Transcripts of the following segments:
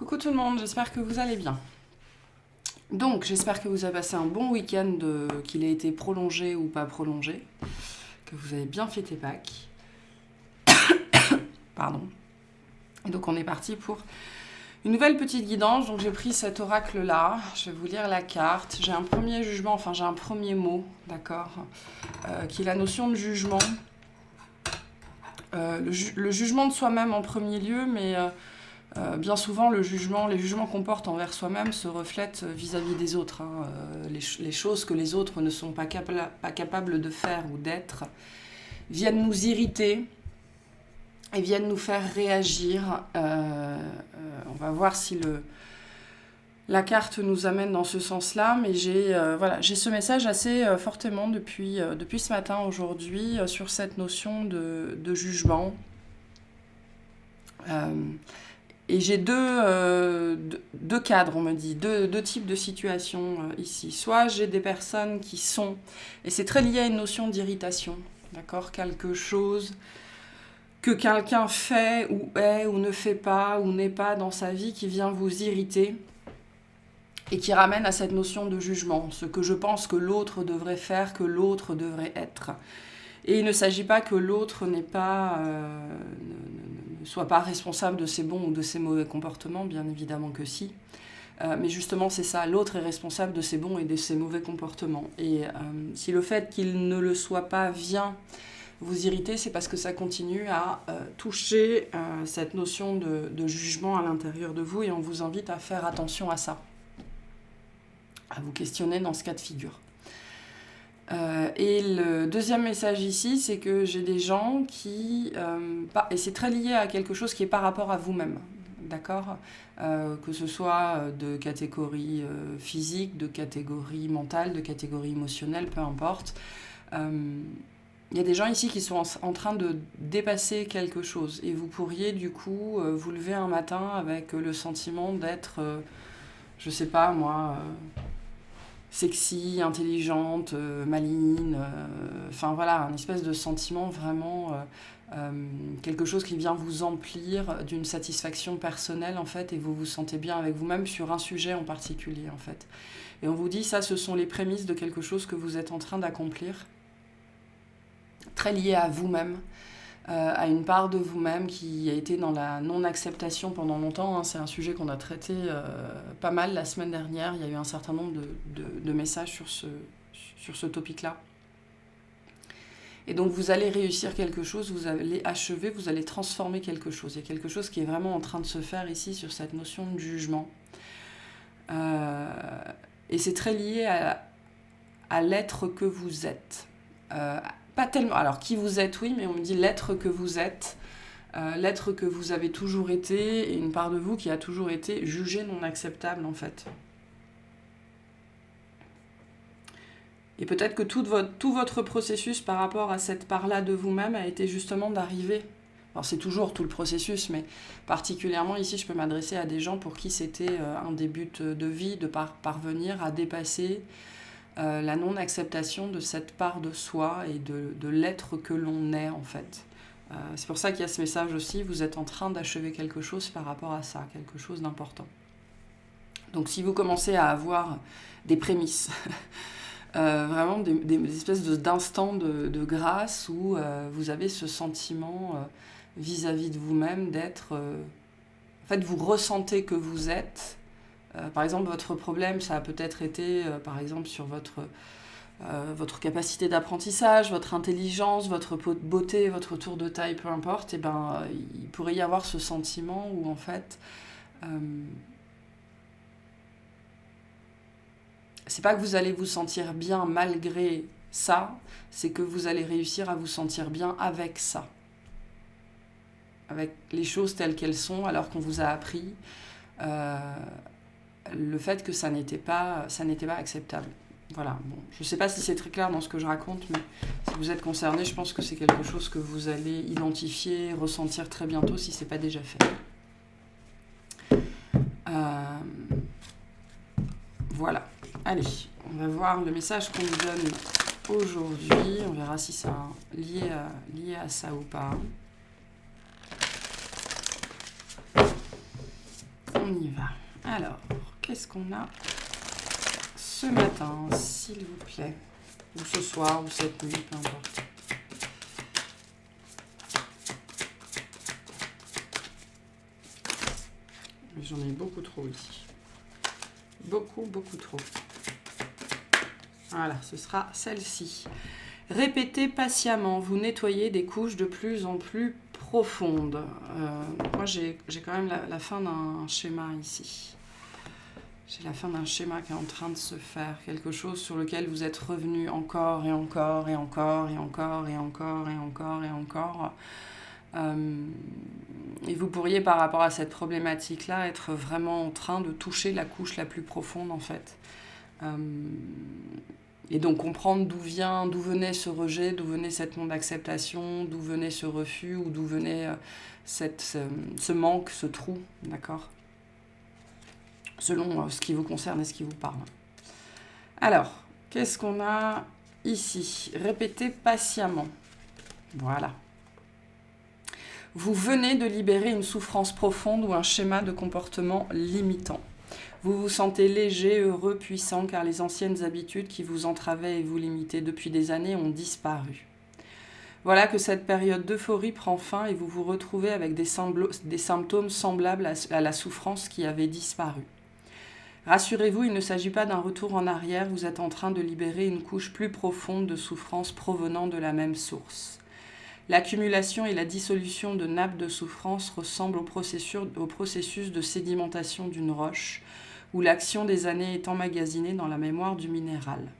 Coucou tout le monde, j'espère que vous allez bien. Donc, j'espère que vous avez passé un bon week-end, qu'il ait été prolongé ou pas prolongé, que vous avez bien fêté Pâques. Pardon. Et donc, on est parti pour une nouvelle petite guidance. Donc, j'ai pris cet oracle-là, je vais vous lire la carte. J'ai un premier jugement, enfin, j'ai un premier mot, d'accord, qui est la notion de jugement. Le jugement de soi-même en premier lieu, mais... bien souvent, les jugements qu'on porte envers soi-même se reflètent vis-à-vis des autres. Les choses que les autres ne sont pas capables de faire ou d'être viennent nous irriter et viennent nous faire réagir. On va voir si la carte nous amène dans ce sens-là, mais j'ai ce message assez fortement depuis ce matin, aujourd'hui, sur cette notion de jugement. Et j'ai deux cadres, on me dit, deux types de situations ici. Soit j'ai des personnes qui sont, et c'est très lié à une notion d'irritation, d'accord ? Quelque chose que quelqu'un fait ou est ou ne fait pas ou n'est pas dans sa vie qui vient vous irriter et qui ramène à cette notion de jugement, ce que je pense que l'autre devrait faire, que l'autre devrait être. Et il ne s'agit pas que l'autre ne soit pas responsable de ses bons ou de ses mauvais comportements, bien évidemment que si. Mais justement, c'est ça, l'autre est responsable de ses bons et de ses mauvais comportements. Et si le fait qu'il ne le soit pas vient vous irriter, c'est parce que ça continue à toucher cette notion de jugement à l'intérieur de vous, et on vous invite à faire attention à ça, à vous questionner dans ce cas de figure. Et le deuxième message ici, c'est que j'ai des gens qui... et c'est très lié à quelque chose qui est par rapport à vous-même, d'accord ? Que ce soit de catégorie physique, de catégorie mentale, de catégorie émotionnelle, peu importe. Il y a des gens ici qui sont en train de dépasser quelque chose. Et vous pourriez du coup vous lever un matin avec le sentiment d'être, je sais pas moi... sexy, intelligente, maligne, enfin voilà, un espèce de sentiment vraiment, quelque chose qui vient vous emplir d'une satisfaction personnelle en fait, et vous vous sentez bien avec vous-même sur un sujet en particulier en fait. Et on vous dit ça, ce sont les prémices de quelque chose que vous êtes en train d'accomplir, très lié à vous-même, à une part de vous-même qui a été dans la non-acceptation pendant longtemps. C'est un sujet qu'on a traité pas mal la semaine dernière. Il y a eu un certain nombre de messages sur ce topic-là. Et donc vous allez réussir quelque chose, vous allez achever, vous allez transformer quelque chose. Il y a quelque chose qui est vraiment en train de se faire ici sur cette notion de jugement. Et c'est très lié à l'être que vous êtes. Pas tellement, alors qui vous êtes, oui, mais on me dit l'être que vous êtes, l'être que vous avez toujours été, et une part de vous qui a toujours été jugée non acceptable en fait. Et peut-être que tout votre processus par rapport à cette part-là de vous-même a été justement d'arriver, alors c'est toujours tout le processus, mais particulièrement ici je peux m'adresser à des gens pour qui c'était un des buts de vie, de parvenir à dépasser la non-acceptation de cette part de soi et de l'être que l'on est en fait. C'est pour ça qu'il y a ce message aussi, vous êtes en train d'achever quelque chose par rapport à ça, quelque chose d'important. Donc si vous commencez à avoir des prémices, vraiment des espèces d'instants de grâce où vous avez ce sentiment vis-à-vis de vous-même d'être... en fait, vous ressentez que vous êtes... par exemple, votre problème, ça a peut-être été, par exemple, sur votre capacité d'apprentissage, votre intelligence, votre beauté, votre tour de taille, peu importe. Et ben, il pourrait y avoir ce sentiment où, en fait, c'est pas que vous allez vous sentir bien malgré ça, c'est que vous allez réussir à vous sentir bien avec ça. Avec les choses telles qu'elles sont, alors qu'on vous a appris... le fait que ça n'était pas acceptable. Voilà. Bon, je ne sais pas si c'est très clair dans ce que je raconte, mais si vous êtes concerné, je pense que c'est quelque chose que vous allez identifier, ressentir très bientôt si ce n'est pas déjà fait. Voilà. Allez, on va voir le message qu'on nous donne aujourd'hui. On verra si c'est lié à ça ou pas. On y va. Alors, qu'est-ce qu'on a ce matin, s'il vous plaît? Ou ce soir, ou cette nuit, peu importe. J'en ai beaucoup trop ici. Beaucoup, beaucoup trop. Voilà, ce sera celle-ci. Répétez patiemment, vous nettoyez des couches de plus en plus profondes. Moi, j'ai quand même la fin d'un schéma ici. J'ai la fin d'un schéma qui est en train de se faire. Quelque chose sur lequel vous êtes revenu encore et encore et encore et encore et encore et encore et encore. Et vous pourriez, par rapport à cette problématique-là, être vraiment en train de toucher la couche la plus profonde, en fait. Et donc comprendre d'où venait ce rejet, d'où venait cette non-acceptation, d'où venait ce refus, ou d'où venait ce manque, ce trou, d'accord ? Selon ce qui vous concerne et ce qui vous parle. Alors, qu'est-ce qu'on a ici? Répétez patiemment. Voilà. Vous venez de libérer une souffrance profonde ou un schéma de comportement limitant. Vous vous sentez léger, heureux, puissant, car les anciennes habitudes qui vous entravaient et vous limitaient depuis des années ont disparu. Voilà que cette période d'euphorie prend fin et vous vous retrouvez avec des symptômes semblables à la souffrance qui avait disparu. Rassurez-vous, il ne s'agit pas d'un retour en arrière, vous êtes en train de libérer une couche plus profonde de souffrance provenant de la même source. L'accumulation et la dissolution de nappes de souffrance ressemblent au processus de sédimentation d'une roche, où l'action des années est emmagasinée dans la mémoire du minéral.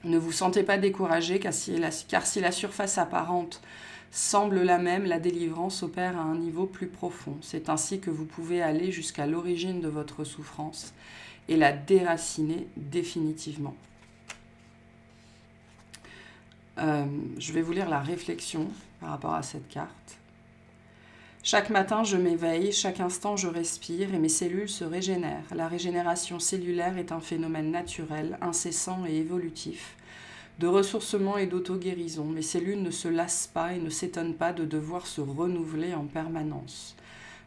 Ne vous sentez pas découragé, car si la surface apparente semble la même, la délivrance opère à un niveau plus profond. C'est ainsi que vous pouvez aller jusqu'à l'origine de votre souffrance et la déraciner définitivement. Je vais vous lire la réflexion par rapport à cette carte. Chaque matin, je m'éveille, chaque instant, je respire et mes cellules se régénèrent. La régénération cellulaire est un phénomène naturel, incessant et évolutif, de ressourcement et d'auto-guérison. Mes cellules ne se lassent pas et ne s'étonnent pas de devoir se renouveler en permanence.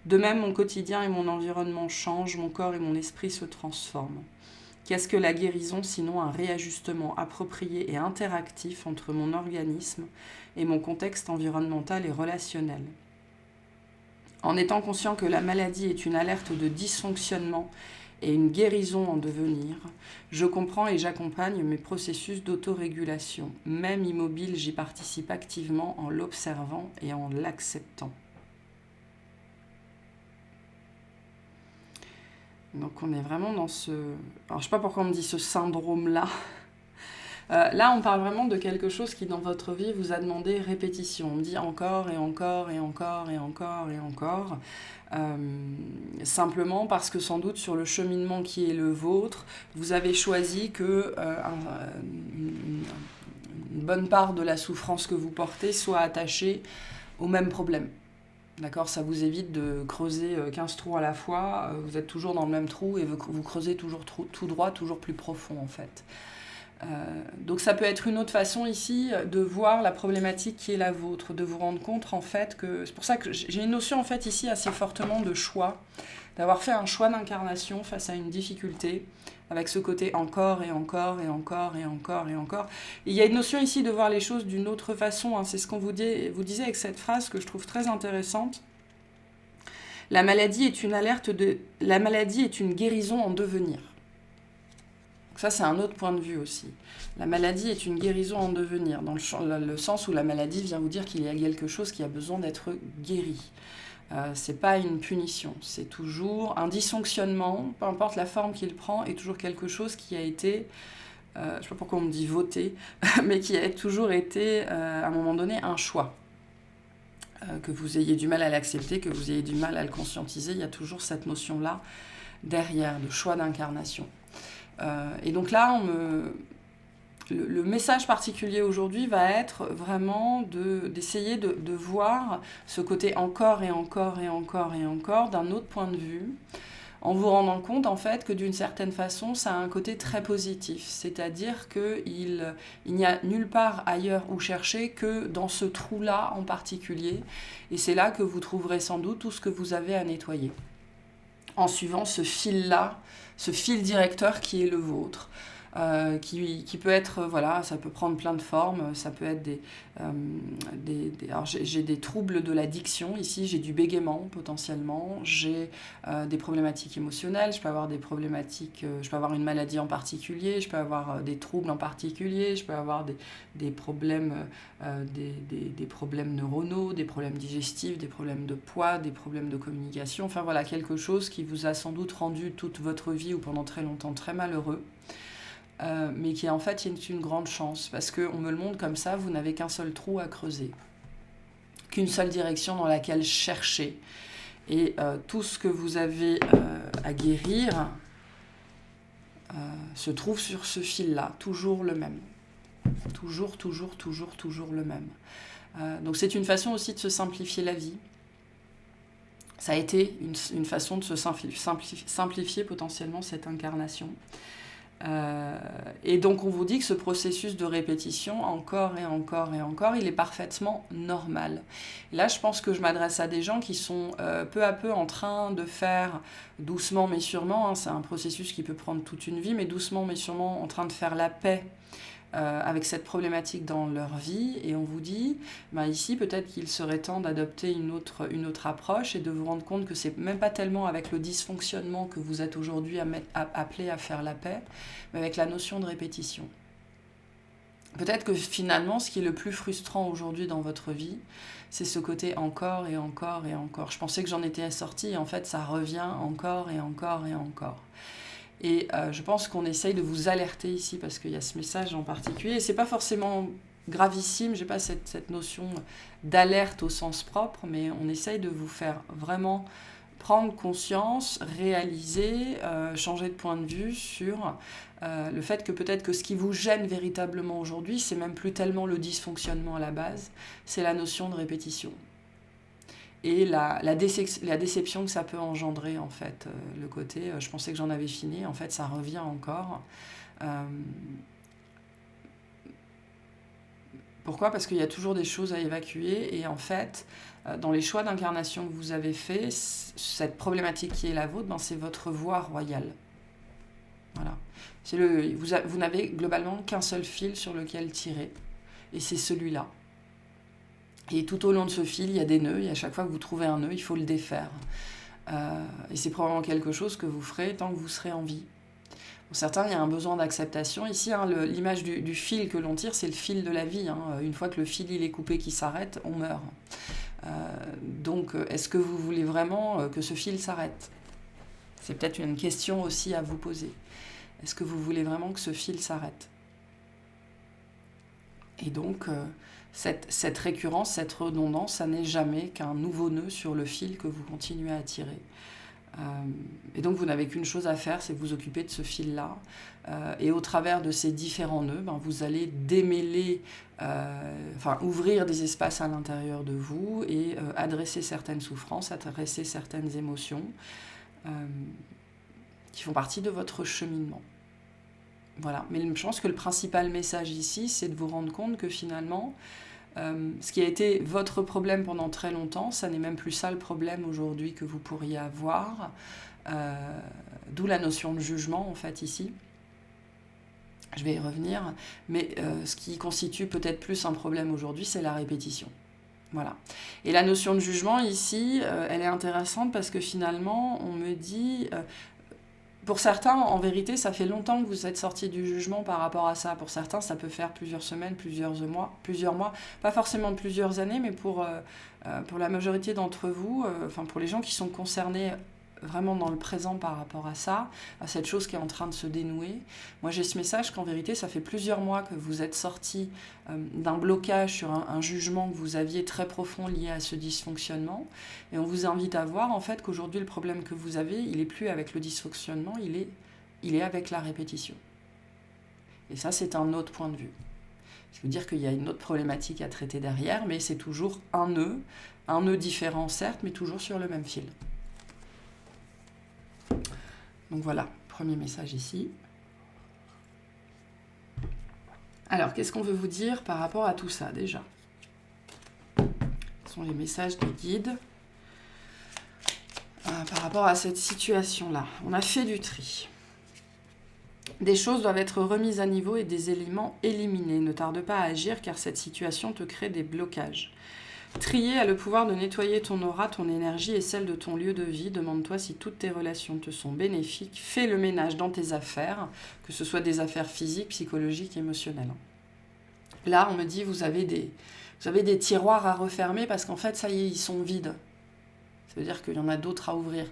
De même, mon quotidien et mon environnement changent, mon corps et mon esprit se transforment. Qu'est-ce que la guérison sinon un réajustement approprié et interactif entre mon organisme et mon contexte environnemental et relationnel? En étant conscient que la maladie est une alerte de dysfonctionnement et une guérison en devenir, je comprends et j'accompagne mes processus d'autorégulation. Même immobile, j'y participe activement en l'observant et en l'acceptant. Donc on est vraiment dans ce... Alors je ne sais pas pourquoi on me dit ce syndrome-là. Là, on parle vraiment de quelque chose qui, dans votre vie, vous a demandé répétition. On me dit encore et encore et encore et encore et encore. Simplement parce que sans doute sur le cheminement qui est le vôtre, vous avez choisi que une bonne part de la souffrance que vous portez soit attachée au même problème. D'accord, ça vous évite de creuser 15 trous à la fois, vous êtes toujours dans le même trou et vous creusez toujours tout droit, toujours plus profond en fait. Donc ça peut être une autre façon ici de voir la problématique qui est la vôtre, de vous rendre compte en fait que... C'est pour ça que j'ai une notion en fait ici assez fortement de choix, d'avoir fait un choix d'incarnation face à une difficulté, avec ce côté encore et encore et encore et encore et encore. Et il y a une notion ici de voir les choses d'une autre façon, hein. C'est ce qu'on vous disait avec cette phrase que je trouve très intéressante. La maladie est une guérison en devenir. Donc ça, c'est un autre point de vue aussi. La maladie est une guérison en devenir, dans le sens où la maladie vient vous dire qu'il y a quelque chose qui a besoin d'être guéri. C'est pas une punition, c'est toujours un dysfonctionnement, peu importe la forme qu'il prend, est toujours quelque chose qui a été, je sais pas pourquoi on me dit voté, mais qui a toujours été, à un moment donné, un choix. Que vous ayez du mal à l'accepter, que vous ayez du mal à le conscientiser, il y a toujours cette notion-là derrière, de choix d'incarnation. Et donc là, le message particulier aujourd'hui va être vraiment d'essayer de voir ce côté encore et encore et encore et encore d'un autre point de vue, en vous rendant compte en fait que d'une certaine façon, ça a un côté très positif, c'est-à-dire qu'il n'y a nulle part ailleurs où chercher que dans ce trou-là en particulier, et c'est là que vous trouverez sans doute tout ce que vous avez à nettoyer. en suivant ce fil-là, ce fil directeur qui est le vôtre. Qui peut être, voilà, ça peut prendre plein de formes, ça peut être alors j'ai des troubles de la diction ici, j'ai du bégaiement potentiellement, j'ai des problématiques émotionnelles, je peux avoir des problématiques, je peux avoir une maladie en particulier, je peux avoir des troubles en particulier, je peux avoir des problèmes, des problèmes neuronaux, des problèmes digestifs, des problèmes de poids, des problèmes de communication, enfin voilà, quelque chose qui vous a sans doute rendu toute votre vie ou pendant très longtemps très malheureux. Mais qui en fait est une grande chance, parce qu'on me le montre comme ça, vous n'avez qu'un seul trou à creuser, qu'une seule direction dans laquelle chercher. Et tout ce que vous avez à guérir se trouve sur ce fil-là, toujours le même. Toujours le même. Donc c'est une façon aussi de se simplifier la vie. Ça a été une façon de se simplifier potentiellement cette incarnation. Et donc on vous dit que ce processus de répétition, encore et encore, il est parfaitement normal. Et là je pense que je m'adresse à des gens qui sont peu à peu en train de faire, doucement mais sûrement, c'est un processus qui peut prendre toute une vie, mais doucement mais sûrement en train de faire la paix avec cette problématique dans leur vie, et on vous dit, ici peut-être qu'il serait temps d'adopter une autre approche et de vous rendre compte que c'est même pas tellement avec le dysfonctionnement que vous êtes aujourd'hui appelé à faire la paix, mais avec la notion de répétition. Peut-être que finalement, ce qui est le plus frustrant aujourd'hui dans votre vie, c'est ce côté encore et encore et encore. Je pensais que j'en étais assortie, et en fait ça revient encore et encore et encore. Et je pense qu'on essaye de vous alerter ici, parce qu'il y a ce message en particulier. Et c'est pas forcément gravissime, j'ai pas cette notion d'alerte au sens propre, mais on essaye de vous faire vraiment prendre conscience, réaliser, changer de point de vue sur le fait que peut-être que ce qui vous gêne véritablement aujourd'hui, c'est même plus tellement le dysfonctionnement à la base, c'est la notion de répétition. Et la déception que ça peut engendrer, en fait, le côté je pensais que j'en avais fini, en fait ça revient encore. Pourquoi ? Parce qu'il y a toujours des choses à évacuer, et en fait, dans les choix d'incarnation que vous avez faits, cette problématique qui est la vôtre, c'est votre voie royale. Voilà. Vous n'avez globalement qu'un seul fil sur lequel tirer, et c'est celui-là. Et tout au long de ce fil, il y a des nœuds, et à chaque fois que vous trouvez un nœud, il faut le défaire. Et c'est probablement quelque chose que vous ferez tant que vous serez en vie. Pour certains, il y a un besoin d'acceptation. Ici, l'image du fil que l'on tire, c'est le fil de la vie. Une fois que le fil il est coupé, qui s'arrête, on meurt. Donc, est-ce que vous voulez vraiment que ce fil s'arrête ? C'est peut-être une question aussi à vous poser. Est-ce que vous voulez vraiment que ce fil s'arrête ? Et donc, cette récurrence, cette redondance, ça n'est jamais qu'un nouveau nœud sur le fil que vous continuez à tirer. Et donc, vous n'avez qu'une chose à faire, c'est vous occuper de ce fil-là. Et au travers de ces différents nœuds, vous allez démêler, ouvrir des espaces à l'intérieur de vous et adresser certaines souffrances, adresser certaines émotions qui font partie de votre cheminement. Voilà. Mais je pense que le principal message ici, c'est de vous rendre compte que finalement, ce qui a été votre problème pendant très longtemps, ça n'est même plus ça le problème aujourd'hui que vous pourriez avoir. D'où la notion de jugement, en fait, ici. Je vais y revenir. Mais ce qui constitue peut-être plus un problème aujourd'hui, c'est la répétition. Voilà. Et la notion de jugement, ici, elle est intéressante parce que finalement, on me dit... Pour certains, en vérité, ça fait longtemps que vous êtes sortis du jugement par rapport à ça. Pour certains, ça peut faire plusieurs semaines, plusieurs mois, pas forcément plusieurs années, mais pour la majorité d'entre vous, pour les gens qui sont concernés vraiment dans le présent par rapport à ça, à cette chose qui est en train de se dénouer. Moi, j'ai ce message qu'en vérité, ça fait plusieurs mois que vous êtes sortis d'un blocage sur un jugement que vous aviez très profond lié à ce dysfonctionnement. Et on vous invite à voir en fait qu'aujourd'hui, le problème que vous avez, il n'est plus avec le dysfonctionnement, il est avec la répétition. Et ça, c'est un autre point de vue. Ça veut dire qu'il y a une autre problématique à traiter derrière, mais c'est toujours un nœud différent certes, mais toujours sur le même fil. Donc voilà, premier message ici. Alors, qu'est-ce qu'on veut vous dire par rapport à tout ça, déjà ? Ce sont les messages des guides. par rapport à cette situation-là. On a fait du tri. Des choses doivent être remises à niveau et des éléments éliminés. Ne tarde pas à agir car cette situation te crée des blocages. Trier a le pouvoir de nettoyer ton aura, ton énergie et celle de ton lieu de vie. Demande-toi si toutes tes relations te sont bénéfiques. Fais le ménage dans tes affaires, que ce soit des affaires physiques, psychologiques, émotionnelles. Là, on me dit, vous avez des tiroirs à refermer parce qu'en fait, ça y est, ils sont vides. Ça veut dire qu'il y en a d'autres à ouvrir.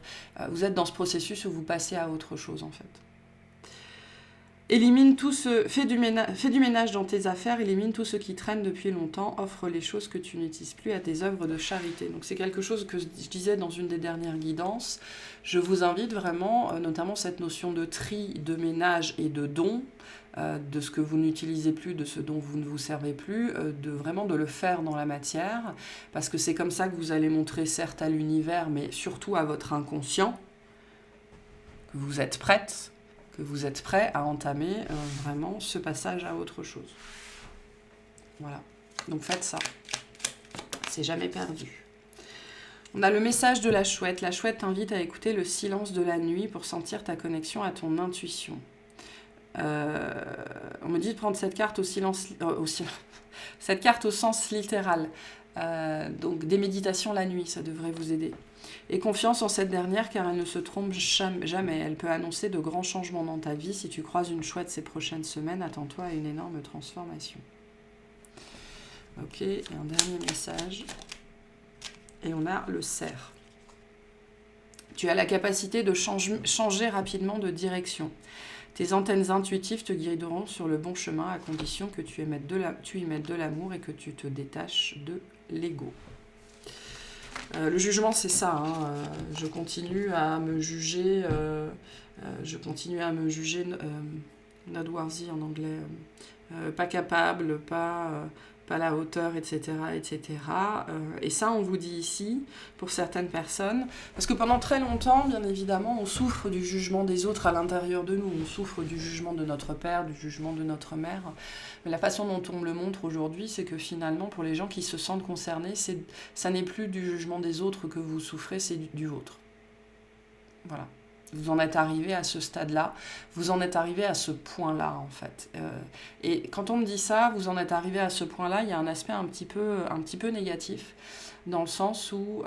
Vous êtes dans ce processus où vous passez à autre chose, en fait. Élimine tout fais du ménage dans tes affaires, élimine tout ce qui traîne depuis longtemps, offre les choses que tu n'utilises plus à tes œuvres de charité. Donc c'est quelque chose que je disais dans une des dernières guidances. Je vous invite vraiment, notamment cette notion de tri, de ménage et de don, de ce que vous n'utilisez plus, de ce dont vous ne vous servez plus, de le faire dans la matière, parce que c'est comme ça que vous allez montrer certes à l'univers, mais surtout à votre inconscient, que vous êtes prête, que vous êtes prêt à entamer vraiment ce passage à autre chose. Voilà. Donc faites ça. C'est jamais perdu. On a le message de la chouette. La chouette t'invite à écouter le silence de la nuit pour sentir ta connexion à ton intuition. On me dit de prendre cette carte cette carte au sens littéral. Donc des méditations la nuit, ça devrait vous aider. Et confiance en cette dernière car elle ne se trompe jamais. Elle peut annoncer de grands changements dans ta vie. Si tu croises une chouette ces prochaines semaines, attends-toi à une énorme transformation. Ok, et un dernier message. Et on a le cerf. Tu as la capacité de changer rapidement de direction. Tes antennes intuitives te guideront sur le bon chemin à condition que tu y mettes de l'amour et que tu te détaches de l'ego. Le jugement, c'est ça. Je continue à me juger. Not worthy en anglais. Pas capable, pas à la hauteur, etc. etc. Et ça, on vous dit ici, pour certaines personnes, parce que pendant très longtemps, bien évidemment, on souffre du jugement des autres à l'intérieur de nous. On souffre du jugement de notre père, du jugement de notre mère. Mais la façon dont on me le montre aujourd'hui, c'est que finalement, pour les gens qui se sentent concernés, ça n'est plus du jugement des autres que vous souffrez, c'est du vôtre. Voilà. Vous en êtes arrivé à ce stade-là, vous en êtes arrivé à ce point-là, en fait. Et quand on me dit ça, vous en êtes arrivé à ce point-là, il y a un aspect un petit peu négatif, dans le sens où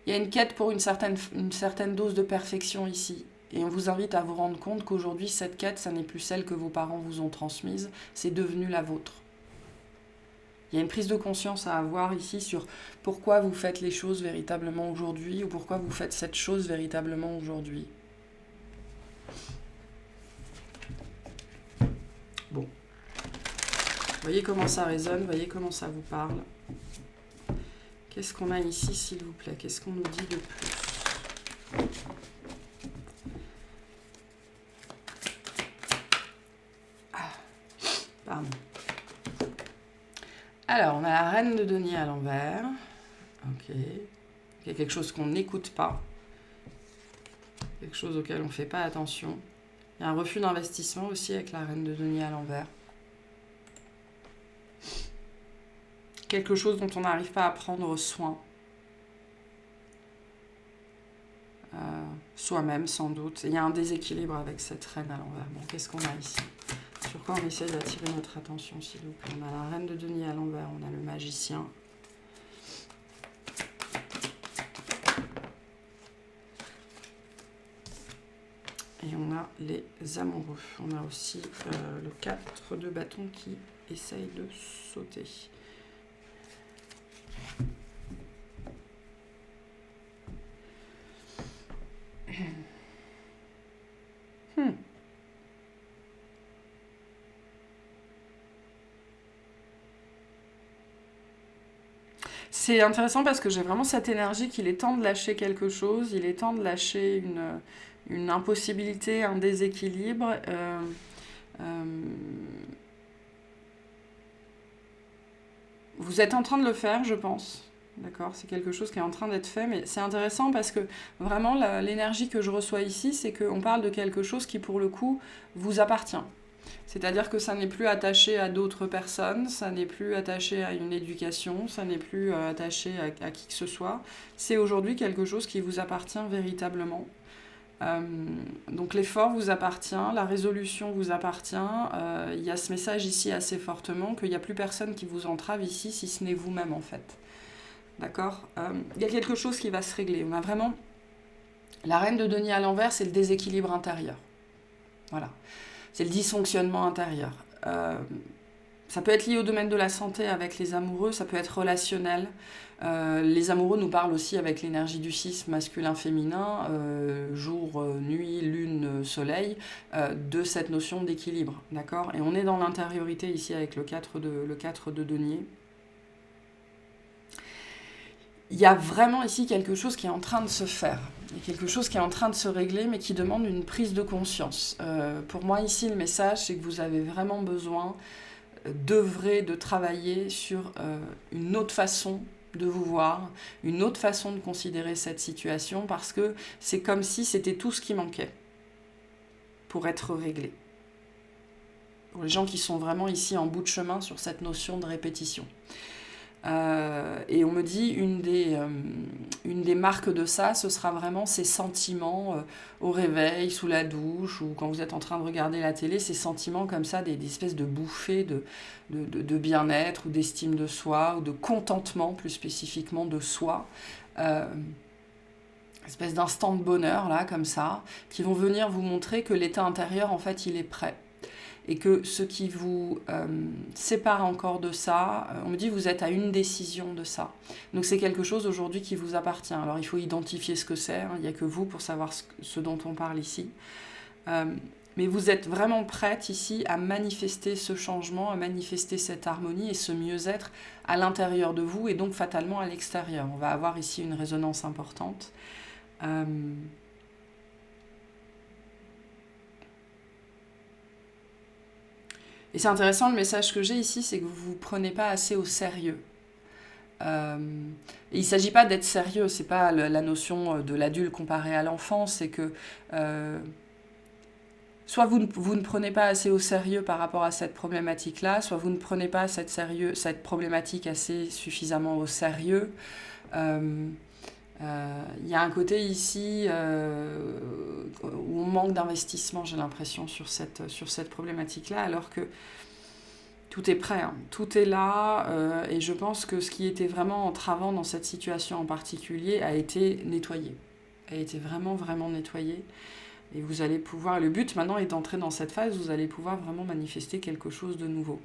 il y a une quête pour une certaine dose de perfection ici. Et on vous invite à vous rendre compte qu'aujourd'hui, cette quête, ça n'est plus celle que vos parents vous ont transmise, c'est devenu la vôtre. Il y a une prise de conscience à avoir ici sur pourquoi vous faites les choses véritablement aujourd'hui ou pourquoi vous faites cette chose véritablement aujourd'hui. Bon. Voyez comment ça résonne, voyez comment ça vous parle. Qu'est-ce qu'on a ici, s'il vous plaît? Qu'est-ce qu'on nous dit de plus? Pardon. Alors, on a la reine de denier à l'envers. Ok. Il y a quelque chose qu'on n'écoute pas. Quelque chose auquel on ne fait pas attention. Il y a un refus d'investissement aussi avec la reine de denier à l'envers. Quelque chose dont on n'arrive pas à prendre soin. Soi-même, sans doute. Et il y a un déséquilibre avec cette reine à l'envers. Bon, qu'est-ce qu'on a ici ? Sur quoi on essaie d'attirer notre attention, s'il vous plaît? On a la reine de denier à l'envers, on a le magicien. Et on a les amoureux. On a aussi le 4 de bâton qui essaye de sauter. C'est intéressant parce que j'ai vraiment cette énergie qu'il est temps de lâcher quelque chose, il est temps de lâcher une impossibilité, un déséquilibre. Vous êtes en train de le faire, je pense. D'accord, c'est quelque chose qui est en train d'être fait, mais c'est intéressant parce que vraiment l'énergie que je reçois ici, c'est qu'on parle de quelque chose qui pour le coup vous appartient. C'est-à-dire que ça n'est plus attaché à d'autres personnes, ça n'est plus attaché à une éducation, ça n'est plus attaché à qui que ce soit. C'est aujourd'hui quelque chose qui vous appartient véritablement. Donc l'effort vous appartient, la résolution vous appartient. Il y a ce message ici assez fortement qu'il n'y a plus personne qui vous entrave ici, si ce n'est vous-même en fait. D'accord. Il y a quelque chose qui va se régler. On a vraiment... La reine de denier à l'envers, c'est le déséquilibre intérieur. Voilà. C'est le dysfonctionnement intérieur. Ça peut être lié au domaine de la santé avec les amoureux, ça peut être relationnel. Les amoureux nous parlent aussi avec l'énergie du 6 masculin-féminin, jour, nuit, lune, soleil, de cette notion d'équilibre. D'accord. Et on est dans l'intériorité ici avec le 4 de denier. Il y a vraiment ici quelque chose qui est en train de se faire. Il y a quelque chose qui est en train de se régler, mais qui demande une prise de conscience. Pour moi, ici, le message, c'est que vous avez vraiment besoin d'œuvrer, de travailler sur une autre façon de vous voir, une autre façon de considérer cette situation, parce que c'est comme si c'était tout ce qui manquait pour être réglé. Pour les gens qui sont vraiment ici en bout de chemin sur cette notion de répétition. Et on me dit une des marques de ça, ce sera vraiment ces sentiments au réveil, sous la douche, ou quand vous êtes en train de regarder la télé, ces sentiments comme ça, des espèces de bouffées de bien-être, ou d'estime de soi, ou de contentement plus spécifiquement de soi, espèce d'instant de bonheur là, comme ça, qui vont venir vous montrer que l'état intérieur en fait il est prêt. Et que ce qui vous sépare encore de ça, on me dit que vous êtes à une décision de ça. Donc c'est quelque chose aujourd'hui qui vous appartient. Alors il faut identifier ce que c'est, il n'y a que vous pour savoir ce dont on parle ici. Mais vous êtes vraiment prête ici à manifester ce changement, à manifester cette harmonie et ce mieux-être à l'intérieur de vous et donc fatalement à l'extérieur. On va avoir ici une résonance importante. Et c'est intéressant, le message que j'ai ici, c'est que vous ne vous prenez pas assez au sérieux. Et il ne s'agit pas d'être sérieux, ce n'est pas la notion de l'adulte comparé à l'enfant, c'est que soit vous ne prenez pas assez au sérieux par rapport à cette problématique-là, soit vous ne prenez pas cette problématique assez suffisamment au sérieux. Il y a un côté ici où on manque d'investissement, j'ai l'impression, sur cette problématique-là, alors que tout est prêt, hein. Tout est là, et je pense que ce qui était vraiment entravant dans cette situation en particulier a été nettoyé, a été vraiment, vraiment nettoyé. Et vous allez pouvoir, le but maintenant est d'entrer dans cette phase où vous allez pouvoir vraiment manifester quelque chose de nouveau.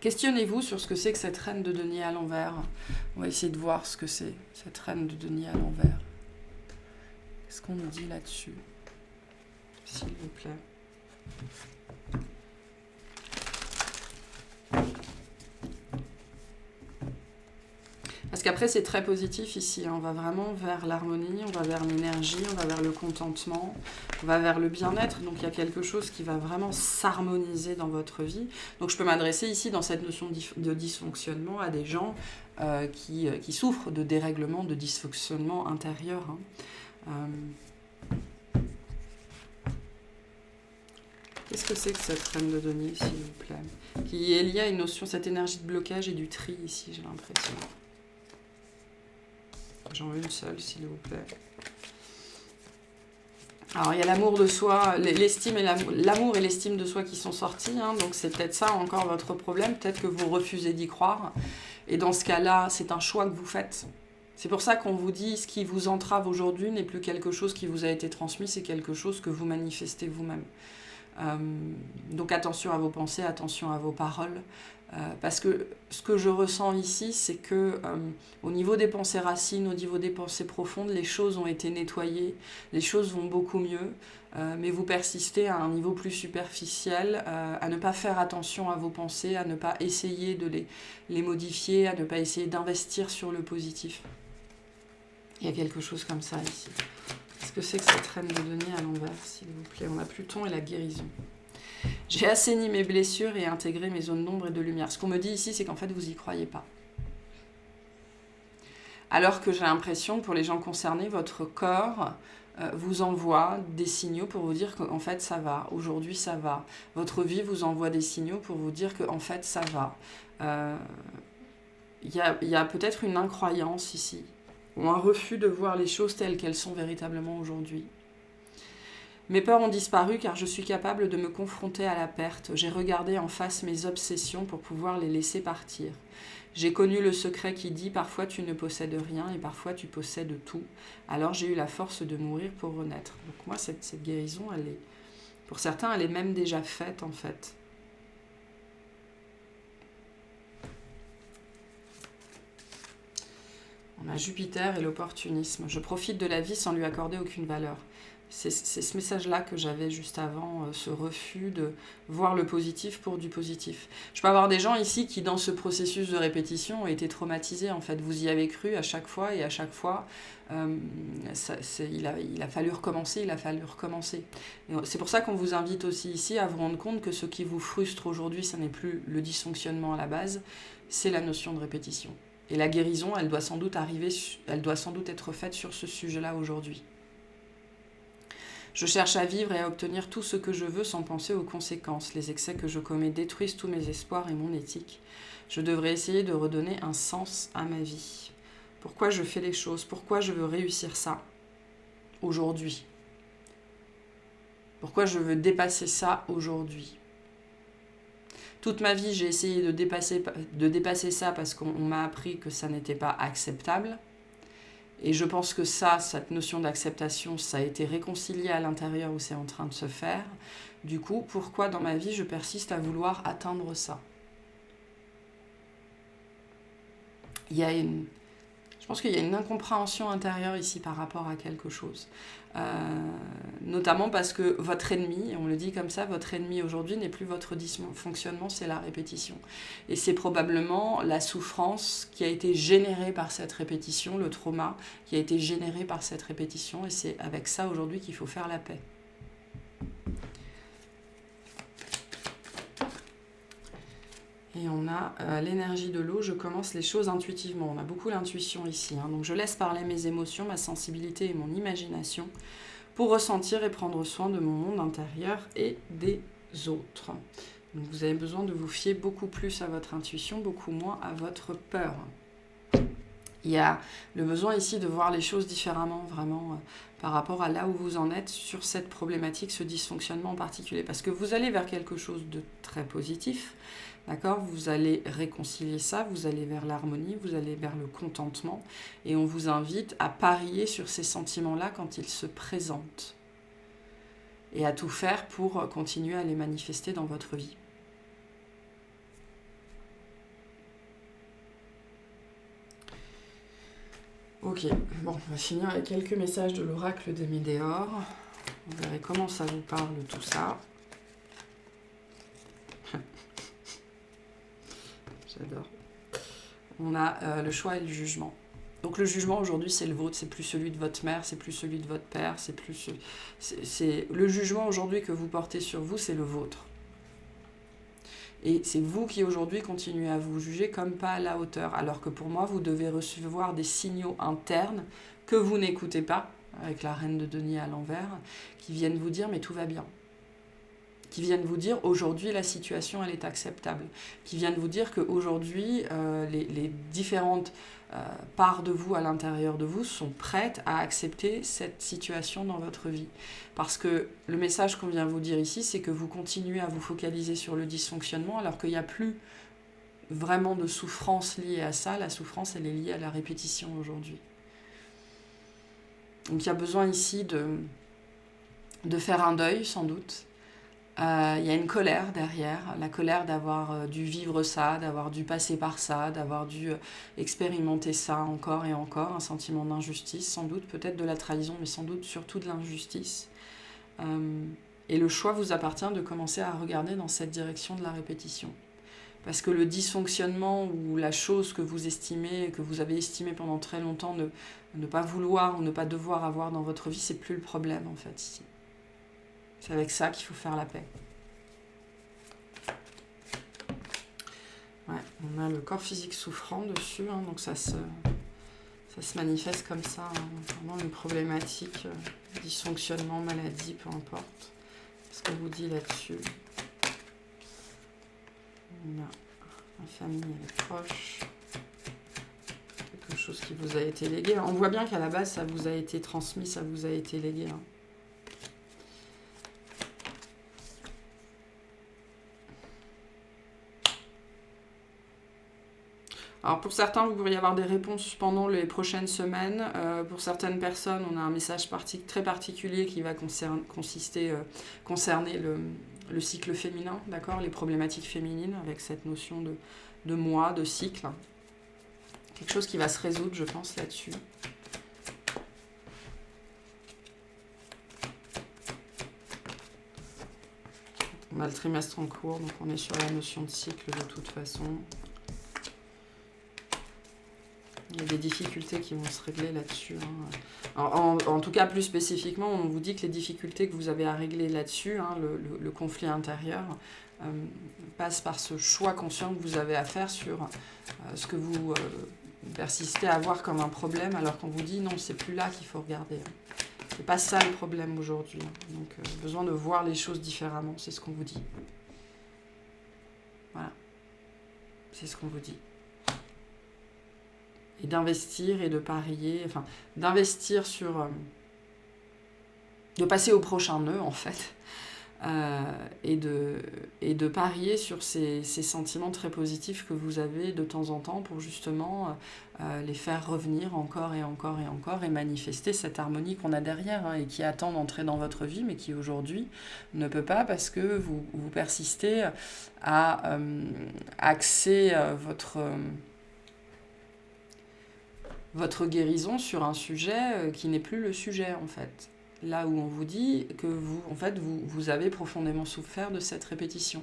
Questionnez-vous sur ce que c'est que cette reine de denier à l'envers. On va essayer de voir ce que c'est, cette reine de denier à l'envers. Qu'est-ce qu'on nous dit là-dessus, s'il vous plaît? Parce qu'après, c'est très positif ici. On va vraiment vers l'harmonie, on va vers l'énergie, on va vers le contentement, on va vers le bien-être. Donc, il y a quelque chose qui va vraiment s'harmoniser dans votre vie. Donc, je peux m'adresser ici, dans cette notion de dysfonctionnement, à des gens qui souffrent de dérèglement, de dysfonctionnement intérieur. Qu'est-ce que c'est que cette reine de denier, s'il vous plaît? Qui est liée à une notion, cette énergie de blocage et du tri ici, j'ai l'impression. J'en veux une seule, s'il vous plaît. Alors, il y a l'amour de soi, l'estime et l'amour et l'estime de soi qui sont sortis. Hein, donc, c'est peut-être ça encore votre problème. Peut-être que vous refusez d'y croire. Et dans ce cas-là, c'est un choix que vous faites. C'est pour ça qu'on vous dit ce qui vous entrave aujourd'hui n'est plus quelque chose qui vous a été transmis, c'est quelque chose que vous manifestez vous-même. Donc, attention à vos pensées, attention à vos paroles. Parce que ce que je ressens ici, c'est que au niveau des pensées racines, au niveau des pensées profondes, les choses ont été nettoyées, les choses vont beaucoup mieux, mais vous persistez à un niveau plus superficiel, à ne pas faire attention à vos pensées, à ne pas essayer de les modifier, à ne pas essayer d'investir sur le positif. Il y a quelque chose comme ça ici. Qu'est-ce que c'est que cette reine de denier à l'envers, s'il vous plaît? On a Pluton et la guérison. J'ai assaini mes blessures et intégré mes zones d'ombre et de lumière. Ce qu'on me dit ici, c'est qu'en fait, vous n'y croyez pas. Alors que j'ai l'impression, pour les gens concernés, votre corps vous envoie des signaux pour vous dire qu'en fait ça va, aujourd'hui ça va. Votre vie vous envoie des signaux pour vous dire qu'en fait ça va. Il y a peut-être une incroyance ici, ou un refus de voir les choses telles qu'elles sont véritablement aujourd'hui. Mes peurs ont disparu car je suis capable de me confronter à la perte. J'ai regardé en face mes obsessions pour pouvoir les laisser partir. J'ai connu le secret qui dit « Parfois tu ne possèdes rien et parfois tu possèdes tout ». Alors j'ai eu la force de mourir pour renaître. Donc moi, cette guérison, pour certains, elle est même déjà faite en fait. On a Jupiter et l'opportunisme. Je profite de la vie sans lui accorder aucune valeur. C'est ce message-là que j'avais juste avant, ce refus de voir le positif pour du positif. Je peux avoir des gens ici qui, dans ce processus de répétition, ont été traumatisés. En fait, vous y avez cru à chaque fois, et à chaque fois, il a fallu recommencer, C'est pour ça qu'on vous invite aussi ici à vous rendre compte que ce qui vous frustre aujourd'hui, ce n'est plus le dysfonctionnement à la base, c'est la notion de répétition. Et la guérison, elle doit sans doute être faite sur ce sujet-là aujourd'hui. Je cherche à vivre et à obtenir tout ce que je veux sans penser aux conséquences. Les excès que je commets détruisent tous mes espoirs et mon éthique. Je devrais essayer de redonner un sens à ma vie. Pourquoi je fais les choses? Pourquoi je veux réussir ça aujourd'hui? Pourquoi je veux dépasser ça aujourd'hui? Toute ma vie, j'ai essayé de dépasser ça parce qu'on m'a appris que ça n'était pas acceptable. Et je pense que cette notion d'acceptation, ça a été réconcilié à l'intérieur où c'est en train de se faire. Du coup, pourquoi dans ma vie je persiste à vouloir atteindre ça? Je pense qu'il y a une incompréhension intérieure ici par rapport à quelque chose. Notamment parce que votre ennemi, et on le dit comme ça, votre ennemi aujourd'hui n'est plus votre dysfonctionnement, c'est la répétition. Et c'est probablement la souffrance qui a été générée par cette répétition, le trauma qui a été généré par cette répétition, et c'est avec ça aujourd'hui qu'il faut faire la paix. Et on a l'énergie de l'eau, je commence les choses intuitivement. On a beaucoup l'intuition ici. Donc je laisse parler mes émotions, ma sensibilité et mon imagination pour ressentir et prendre soin de mon monde intérieur et des autres. Donc vous avez besoin de vous fier beaucoup plus à votre intuition, beaucoup moins à votre peur. Il y a le besoin ici de voir les choses différemment, vraiment, par rapport à là où vous en êtes sur cette problématique, ce dysfonctionnement en particulier. Parce que vous allez vers quelque chose de très positif, d'accord? Vous allez réconcilier ça, vous allez vers l'harmonie, vous allez vers le contentement. Et on vous invite à parier sur ces sentiments-là quand ils se présentent. Et à tout faire pour continuer à les manifester dans votre vie. Ok, bon, on va finir avec quelques messages de l'oracle des Médéors. Vous verrez comment ça vous parle tout ça. J'adore. On a le choix et le jugement. Donc le jugement aujourd'hui c'est le vôtre, c'est plus celui de votre mère, c'est plus celui de votre père, c'est le jugement aujourd'hui que vous portez sur vous, c'est le vôtre. Et c'est vous qui aujourd'hui continuez à vous juger comme pas à la hauteur. Alors que pour moi, vous devez recevoir des signaux internes que vous n'écoutez pas, avec la reine de denier à l'envers, qui viennent vous dire mais tout va bien. Qui viennent vous dire aujourd'hui la situation elle est acceptable. Qui viennent vous dire qu'aujourd'hui les différentes parts de vous à l'intérieur de vous sont prêtes à accepter cette situation dans votre vie. Parce que le message qu'on vient vous dire ici, c'est que vous continuez à vous focaliser sur le dysfonctionnement alors qu'il n'y a plus vraiment de souffrance liée à ça. La souffrance, elle est liée à la répétition aujourd'hui. Donc il y a besoin ici de faire un deuil, sans doute. Il y a une colère derrière, la colère d'avoir dû vivre ça, d'avoir dû passer par ça, d'avoir dû expérimenter ça encore et encore, un sentiment d'injustice, sans doute, peut-être de la trahison, mais sans doute surtout de l'injustice. Et le choix vous appartient de commencer à regarder dans cette direction de la répétition. Parce que le dysfonctionnement ou la chose que vous estimez, que vous avez estimé pendant très longtemps ne pas vouloir ou ne pas devoir avoir dans votre vie, c'est plus le problème en fait ici. C'est avec ça qu'il faut faire la paix. Ouais, on a le corps physique souffrant dessus, donc ça Ça se manifeste comme ça, hein, vraiment une problématique, dysfonctionnement, maladie, peu importe. Ce qu'on vous dit là-dessus. La famille, elle est proche. Quelque chose qui vous a été légué. On voit bien qu'à la base, ça vous a été transmis, ça vous a été légué. Hein. Alors pour certains, vous pourriez avoir des réponses pendant les prochaines semaines. Pour certaines personnes, on a un message très particulier qui va concerner le cycle féminin, d'accord, les problématiques féminines avec cette notion de mois, de cycle. Quelque chose qui va se résoudre, je pense, là-dessus. On a le trimestre en cours, donc on est sur la notion de cycle de toute façon. Il y a des difficultés qui vont se régler là-dessus. Hein. En tout cas, plus spécifiquement, on vous dit que les difficultés que vous avez à régler là-dessus, hein, le conflit intérieur, passe par ce choix conscient que vous avez à faire sur ce que vous persistez à voir comme un problème, alors qu'on vous dit non, c'est plus là qu'il faut regarder. C'est pas ça le problème aujourd'hui. Donc, besoin de voir les choses différemment, c'est ce qu'on vous dit. Voilà. C'est ce qu'on vous dit. Et d'investir et de parier, enfin, d'investir sur... de passer au prochain nœud, en fait, et de parier sur ces sentiments très positifs que vous avez de temps en temps pour justement les faire revenir encore et encore et encore et manifester cette harmonie qu'on a derrière, hein, et qui attend d'entrer dans votre vie, mais qui aujourd'hui ne peut pas parce que vous persistez à axer votre guérison sur un sujet qui n'est plus le sujet, en fait. Là où on vous dit que vous avez profondément souffert de cette répétition.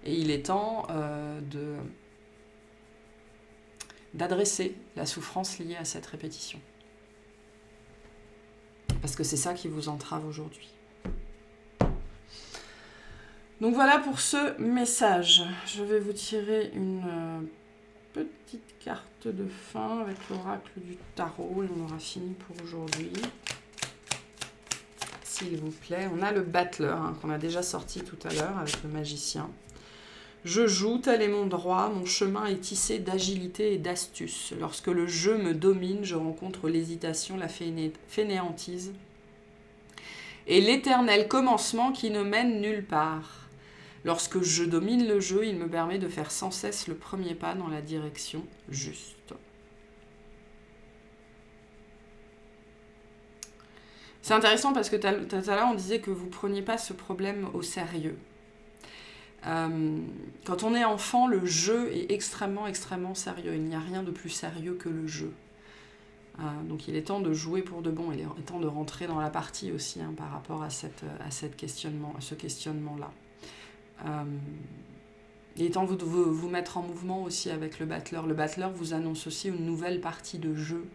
Et il est temps d'adresser la souffrance liée à cette répétition. Parce que c'est ça qui vous entrave aujourd'hui. Donc voilà pour ce message. Je vais vous tirer une petite carte de fin avec l'oracle du tarot et on aura fini pour aujourd'hui. S'il vous plaît. On a le battleur, hein, qu'on a déjà sorti tout à l'heure avec le magicien. Je joue, tel est mon droit, mon chemin est tissé d'agilité et d'astuce. Lorsque le jeu me domine, je rencontre l'hésitation, la fainéantise et l'éternel commencement qui ne mène nulle part. Lorsque je domine le jeu, il me permet de faire sans cesse le premier pas dans la direction juste. C'est intéressant parce que tout à l'heure, on disait que vous ne preniez pas ce problème au sérieux. Quand on est enfant, le jeu est extrêmement, extrêmement sérieux. Il n'y a rien de plus sérieux que le jeu. Donc il est temps de jouer pour de bon. Il est temps de rentrer dans la partie aussi, hein, par rapport à ce questionnement-là. Il est temps de vous mettre en mouvement aussi avec le battleur. Le battleur vous annonce aussi une nouvelle partie de jeu.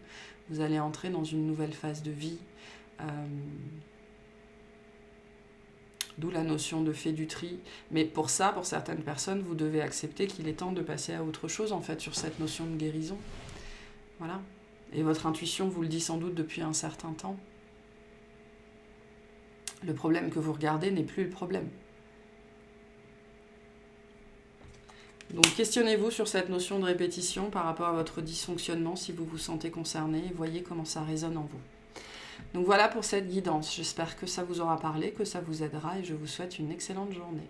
Vous allez entrer dans une nouvelle phase de vie. D'où la notion de fait du tri. Mais pour ça, pour certaines personnes, vous devez accepter qu'il est temps de passer à autre chose, en fait, sur cette notion de guérison. Voilà. Et votre intuition vous le dit sans doute depuis un certain temps. Le problème que vous regardez n'est plus le problème. Donc questionnez-vous sur cette notion de répétition par rapport à votre dysfonctionnement, si vous vous sentez concerné, et voyez comment ça résonne en vous. Donc voilà pour cette guidance. J'espère que ça vous aura parlé, que ça vous aidera, et je vous souhaite une excellente journée.